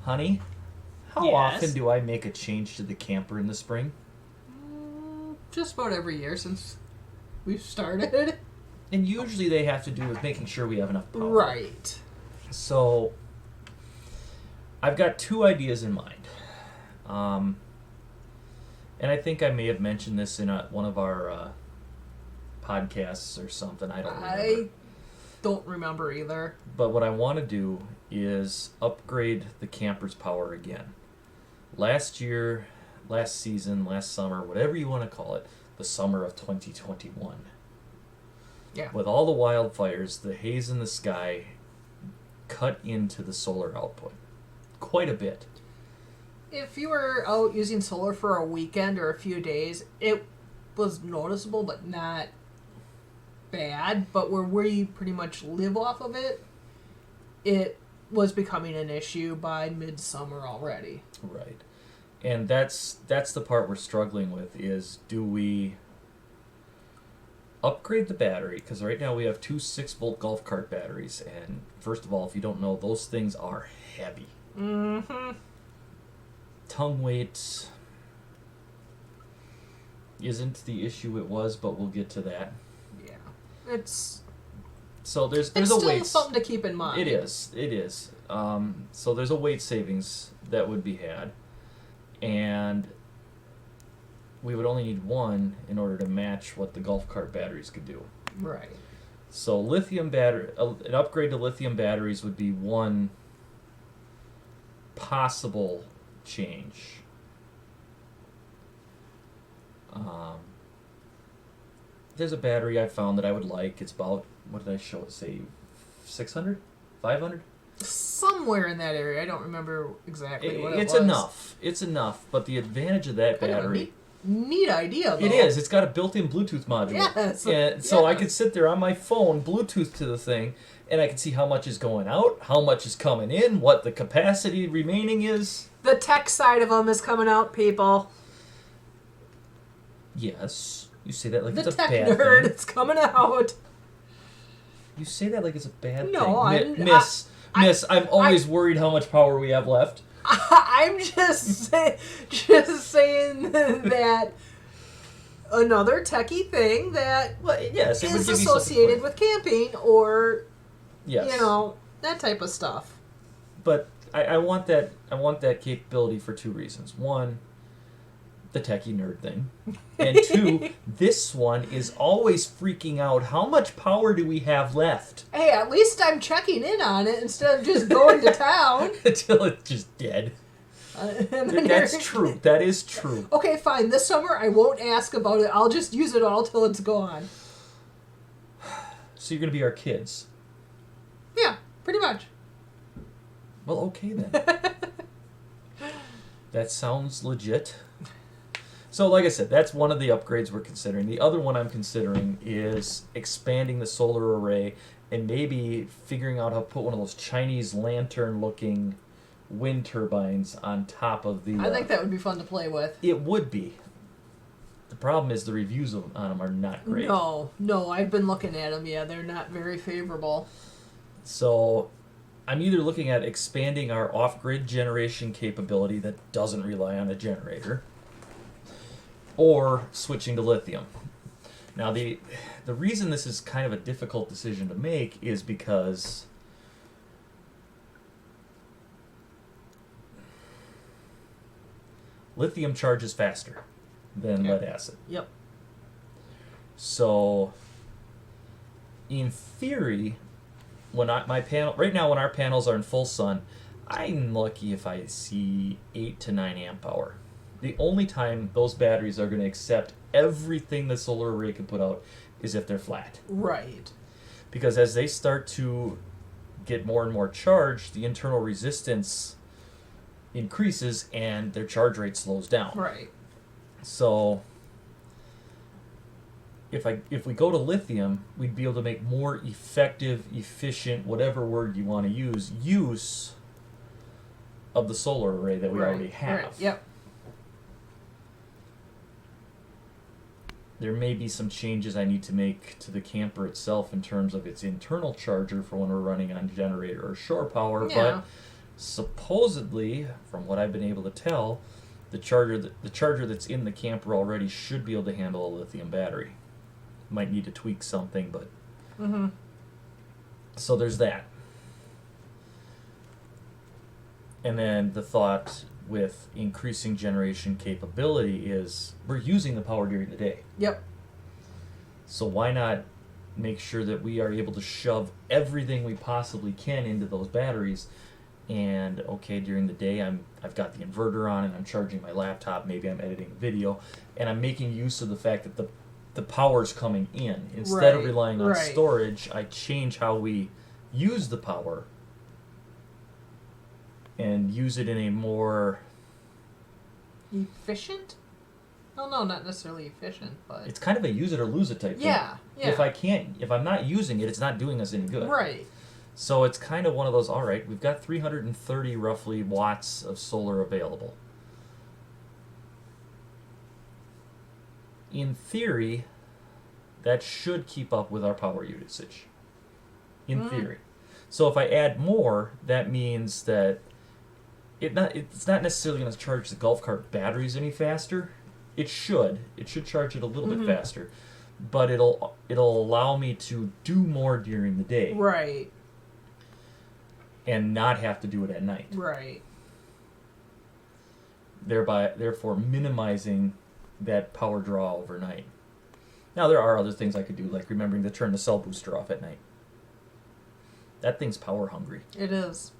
Honey, how Yes? often do I make a change to the camper in the spring? Just about every year since we've started. And usually they have to do with making sure we have enough power. Right. So, I've got two ideas in mind. And I think I may have mentioned this in one of our podcasts or something. I don't remember. I don't remember either. But what I want to do is upgrade the camper's power again. Last year, last season, last summer, whatever you want to call it, the summer of 2021. Yeah. With all the wildfires, the haze in the sky cut into the solar output quite a bit. If you were out using solar for a weekend or a few days, it was noticeable, but not bad. But where we pretty much live off of it, it was becoming an issue by midsummer already. Right. And that's the part we're struggling with is, do we upgrade the battery? Because right now we have two 6-volt golf cart batteries. And first of all, if you don't know, those things are heavy. Mm-hmm. Tongue weight isn't the issue it was, but we'll get to that. Yeah. It's there's it's a still weight. something to keep in mind. It is. So there's a weight savings that would be had, and we would only need one in order to match what the golf cart batteries could do. Right. So lithium battery, an upgrade to lithium batteries would be one possible change. There's a battery I found that I would like. It's about, what did I show it? Say 600? 500? Somewhere in that area. I don't remember exactly what it was. It's enough. It's enough. But the advantage of that Kind of a battery... neat idea, though. It is. It's got a built-in Bluetooth module. Yes. And so I yes. could sit there on my phone, Bluetooth to the thing, and I can see how much is going out, how much is coming in, what the capacity remaining is. The tech side of them is coming out, people. Yes. You say that like The it's a tech bad nerd, thing. it's coming out. You say that like it's a bad No, thing. Miss, I'm always worried how much power we have left. I'm just saying that another techie thing that Well, yes, it would is give you associated something with camping or, yes. that type of stuff. But I want that capability for two reasons. One, the techie nerd thing. And two, this one is always freaking out. How much power do we have left? Hey, at least I'm checking in on it instead of just going to town. Until it's just dead. And then That's true. That is true. Okay, fine. This summer I won't ask about it. I'll just use it all till it's gone. So you're going to be our kids. Yeah, pretty much. Well, okay then. That sounds legit. So, like I said, that's one of the upgrades we're considering. The other one I'm considering is expanding the solar array and maybe figuring out how to put one of those Chinese lantern-looking wind turbines on top of the... I think that would be fun to play with. It would be. The problem is the reviews on them are not great. No, I've been looking at them. Yeah, they're not very favorable. So I'm either looking at expanding our off-grid generation capability that doesn't rely on a generator, or switching to lithium. Now, the reason this is kind of a difficult decision to make is because lithium charges faster than lead acid. Yep. So, in theory, when our panels are in full sun, I'm lucky if I see 8 to 9 amp hour. The only time those batteries are going to accept everything the solar array can put out is if they're flat. Right. Because as they start to get more and more charged, the internal resistance increases and their charge rate slows down. Right. So if we go to lithium, we'd be able to make more effective, efficient, whatever word you want to use of the solar array that we already have. Right. Yep. There may be some changes I need to make to the camper itself in terms of its internal charger for when we're running on generator or shore power, Yeah. but Supposedly, from what I've been able to tell, the charger that's in the camper already should be able to handle a lithium battery. Might need to tweak something, but so there's that. And then the thought with increasing generation capability is we're using the power during the day. Yep. So why not make sure that we are able to shove everything we possibly can into those batteries? And okay, during the day I've got the inverter on and I'm charging my laptop, maybe I'm editing a video, and I'm making use of the fact that the power's coming in. Instead of relying on storage, I change how we use the power and use it in a more efficient? No, not necessarily efficient, but it's kind of a use it or lose it type thing. Yeah. If I'm not using it, it's not doing us any good. Right. So it's kind of one of those, all right, we've got 330 roughly watts of solar available. In theory, that should keep up with our power usage. In theory. So if I add more, that means that it's not necessarily going to charge the golf cart batteries any faster. It should charge it a little bit faster, but it'll allow me to do more during the day. Right. And not have to do it at night. Right. Therefore minimizing that power draw overnight. Now there are other things I could do, like remembering to turn the cell booster off at night. That thing's power hungry. It is.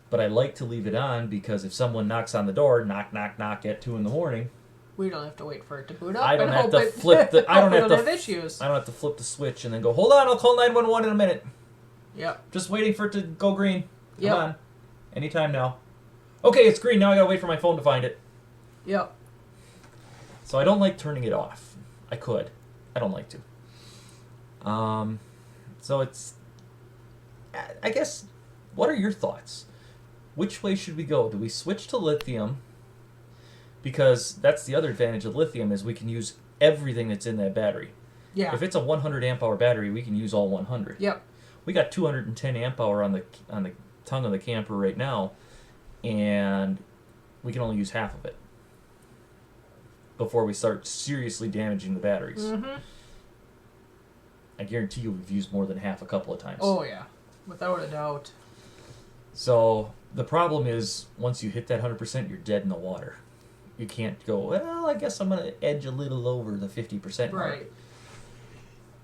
But I like to leave it on because if someone knocks on the door, knock, knock, knock at 2 a.m, we don't have to wait for it to boot up. I don't have to flip the. I don't have issues. I don't have to flip the switch and then go. Hold on, I'll call 911 in a minute. Yep. Just waiting for it to go green. Come Yep. on. Anytime now. Okay, it's green. Now I gotta wait for my phone to find it. Yep. So I don't like turning it off. I could. I don't like to. So it's... I guess, what are your thoughts? Which way should we go? Do we switch to lithium? Because that's the other advantage of lithium is we can use everything that's in that battery. Yeah. If it's a 100 amp hour battery, we can use all 100. Yep. We got 210 amp hour on the tongue of the camper right now, and we can only use half of it before we start seriously damaging the batteries. I guarantee you we've used more than half a couple of times. Oh yeah, without a doubt. So the problem is once you hit that 100%, you're dead in the water. You can't go, well, I guess I'm going to edge a little over the 50% mark. Right.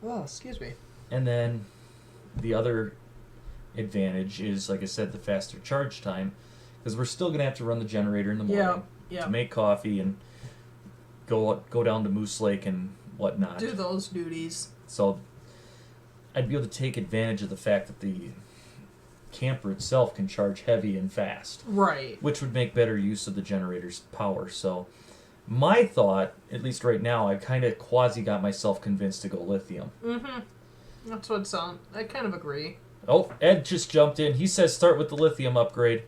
Oh, excuse me. And then the other advantage is, like I said, the faster charge time, because we're still going to have to run the generator in the morning to make coffee and go down to Moose Lake and whatnot. Do those duties. So I'd be able to take advantage of the fact that the camper itself can charge heavy and fast. Right. Which would make better use of the generator's power. So my thought, at least right now, I've kind of quasi got myself convinced to go lithium. That's what it sounds. I kind of agree. Oh, Ed just jumped in. He says start with the lithium upgrade.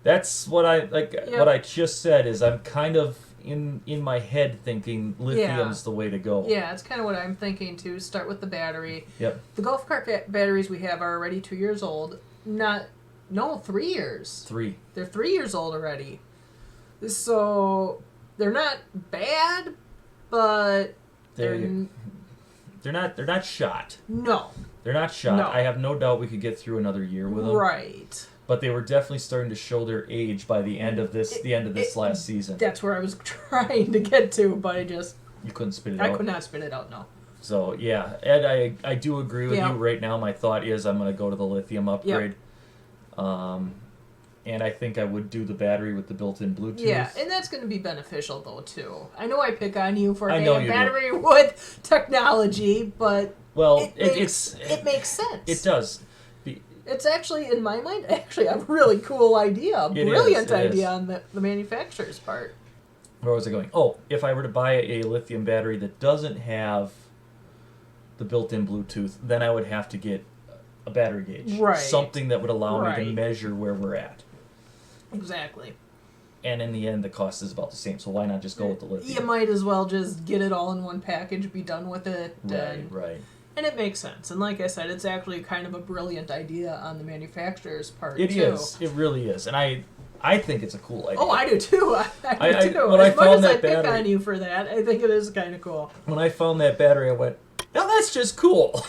That's what I like. Yep. What I just said is I'm kind of in my head thinking lithium's the way to go. Yeah, it's kind of what I'm thinking too. Start with the battery. Yep. The golf cart batteries we have are already 2 years old. 3 years. 3. They're 3 years old already. So they're not bad, but they're not shot. No. They're not shot. No. I have no doubt we could get through another year with them. Right. But they were definitely starting to show their age by the end of this last season. That's where I was trying to get to, but you couldn't spit it out. I could not spit it out, no. So yeah, Ed, I do agree with you. Right now, my thought is I'm going to go to the lithium upgrade. And I think I would do the battery with the built-in Bluetooth. Yeah, and that's going to be beneficial though too. I know I pick on you for battery do. with technology, but well, it makes sense. It does. It's actually, in my mind, a really cool idea, a brilliant idea on the manufacturer's part. Where was I going? Oh, if I were to buy a lithium battery that doesn't have the built-in Bluetooth, then I would have to get a battery gauge. Right. Something that would allow me to measure where we're at. Exactly. And in the end, the cost is about the same, so why not just go with the lithium? You might as well just get it all in one package, be done with it. Right. And it makes sense. And like I said, it's actually kind of a brilliant idea on the manufacturer's part, It too. is. It really is. And I think it's a cool idea. Oh, I do too. I do too. When I As much found as I that pick battery- on you for that, I think it is kind of cool. When I found that battery, I went, now that's just cool.